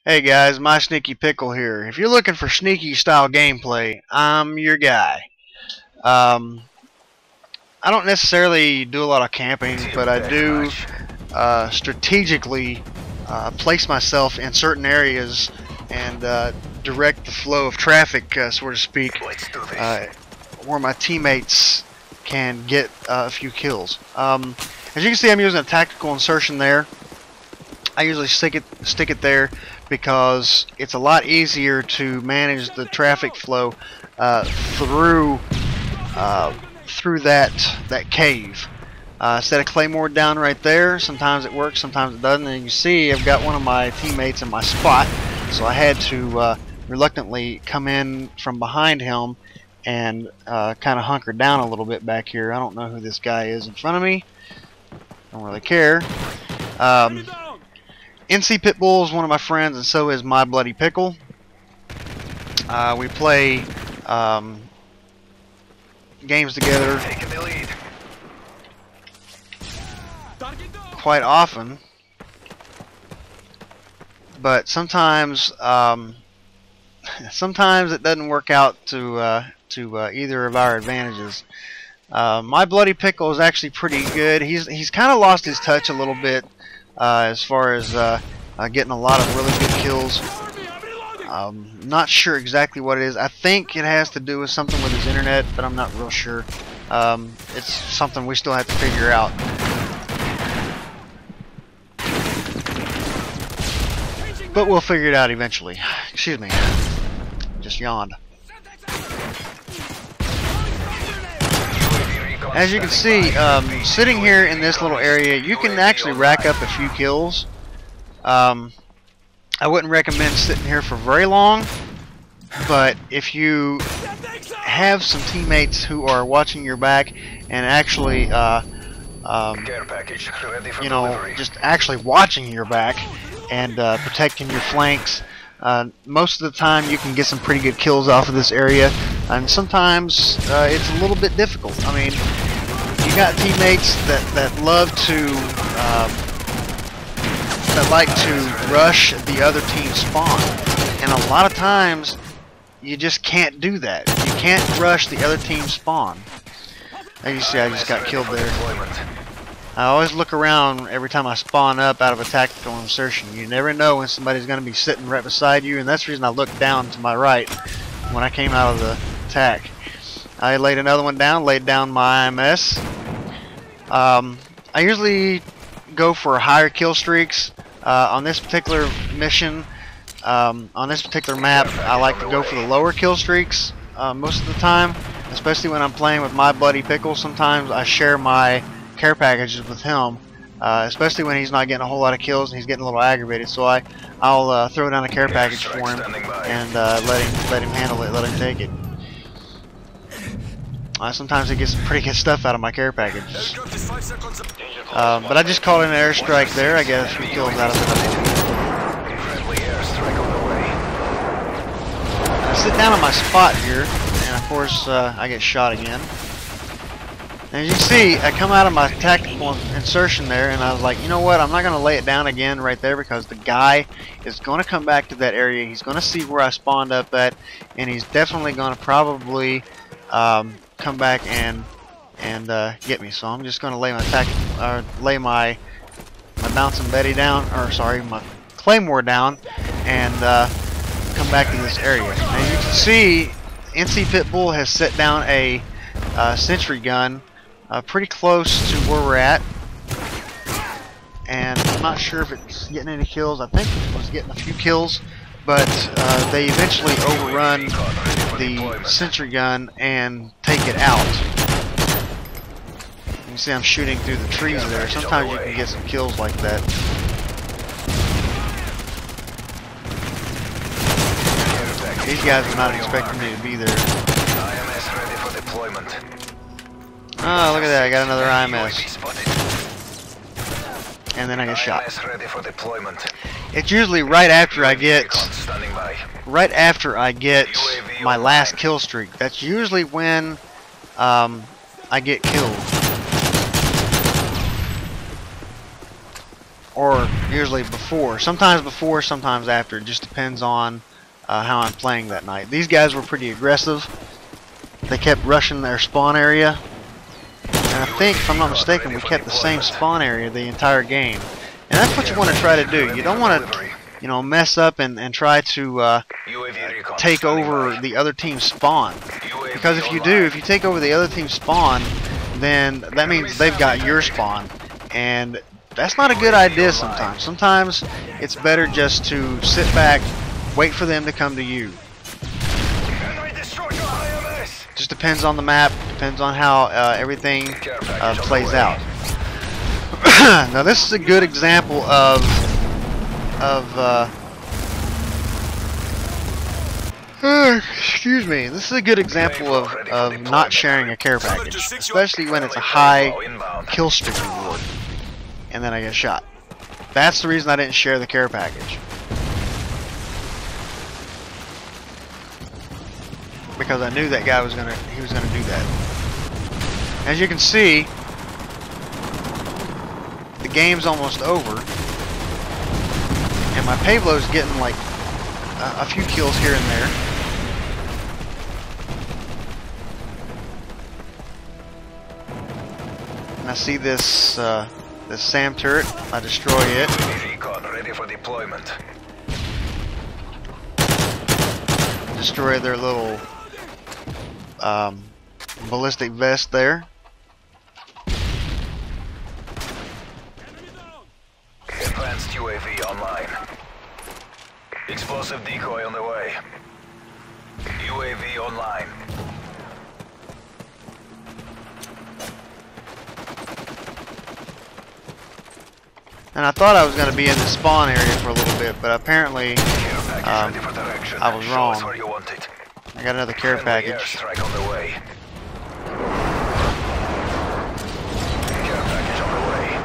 Hey guys, my Sneaky Pickle here. If you're looking for sneaky style gameplay, I'm your guy. Um, I don't necessarily do a lot of camping, but I do strategically place myself in certain areas and direct the flow of traffic, so to speak, where my teammates can get a few kills. As you can see, I'm using a tactical insertion there. I usually stick it there because it's a lot easier to manage the traffic flow through that cave. Set a claymore down right there. Sometimes it works, sometimes it doesn't. And you can see I've got one of my teammates in my spot, so I had to reluctantly come in from behind him and kind of hunker down a little bit back here. I don't know who this guy is in front of me. Don't really care. NC Pitbull is one of my friends, and so is My Bloody Pickle. We play games together quite often, but sometimes it doesn't work out to either of our advantages. My Bloody Pickle is actually pretty good. He's kind of lost his touch a little bit as far as getting a lot of really good kills. Not sure exactly what it is. I think it has to do with something with his internet, but I'm not real sure. It's something we still have to figure out. But we'll figure it out eventually. Excuse me. Just yawned. As you can see, sitting here in this little area, you can actually rack up a few kills. I wouldn't recommend sitting here for very long, but if you have some teammates who are watching your back and actually, you know, just actually watching your back and protecting your flanks, most of the time you can get some pretty good kills off of this area, and sometimes it's a little bit difficult. I mean, you got teammates that love to that like to rush the other team's spawn, and a lot of times you just can't do that. You can't rush the other team's spawn. As you see, I just got killed there. I always look around every time I spawn up out of a tactical insertion. You never know when somebody's going to be sitting right beside you, and that's the reason I looked down to my right when I came out of the attack. I laid another one down, laid down my IMS. I usually go for higher kill streaks. On this particular mission, on this particular map, I like to go for the lower kill streaks most of the time, especially when I'm playing with My Bloody Pickle. Sometimes I share my care packages with him, especially when he's not getting a whole lot of kills and he's getting a little aggravated. So I'll throw down a care package for him and let him handle it, let him take it. Sometimes he gets some pretty good stuff out of my care packages. But I just called in an airstrike there. I get a few kills out of it. I sit down on my spot here, and of course I get shot again. And as you can see, I come out of my tactical insertion there, and I was like, you know what, I'm not going to lay it down again right there, because the guy is going to come back to that area. He's going to see where I spawned up at, and he's definitely going to probably come back and get me. So I'm just going to lay my bouncing Betty down, or sorry, my claymore down, and come back to this area. Now you can see NC Pitbull has set down a sentry gun pretty close to where we're at, and I'm not sure if it's getting any kills. I think it was getting a few kills, but they eventually overrun the sentry gun and take it out. You can see I'm shooting through the trees there. Sometimes you can get some kills like that. These guys were not expecting me to be there. Oh, look at that, I got another IMS. And then I get shot. It's usually right after I get my last kill streak. That's usually when I get killed. or usually before. Sometimes before, sometimes after. It just depends on how I'm playing that night. These guys were pretty aggressive. They kept rushing their spawn area. And I think, if I'm not mistaken, we kept the same spawn area the entire game. And that's what you want to try to do. You don't want to, you know, mess up and try to take over the other team's spawn. Because if you do, if you take over the other team's spawn, then that means they've got your spawn. And that's not a good idea sometimes. Sometimes it's better just to sit back, wait for them to come to you. Just depends on the map, depends on how everything plays out. Now this is a good example of excuse me. This is a good example of not sharing a care package, especially when it's a high kill streak reward, and then I get shot. That's the reason I didn't share the care package, because I knew that guy was gonna do that. As you can see, the game's almost over, and my payload's getting like a few kills here and there. And I see this this SAM turret. I destroy it. Ready for deployment. Destroy their little ballistic vest there. Advanced UAV online. Explosive decoy on the way. UAV online. And I thought I was going to be in the spawn area for a little bit, but apparently I was wrong. I got another care package. Strike on the way. Care package on the way.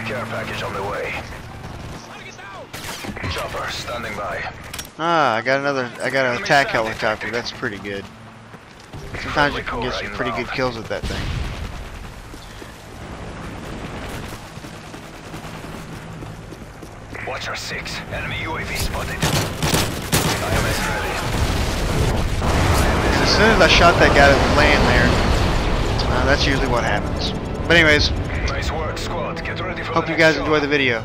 Care package on the way. Chopper standing by. Ah, I got an attack helicopter. That's pretty good. Sometimes you can get some pretty good kills with that thing. Watcher 6, enemy UAV spotted. IMS ready. As soon as I shot that guy that was laying there, that's usually what happens. But anyways, Nice work, squad. Get ready for hope the you next guys enjoy the video.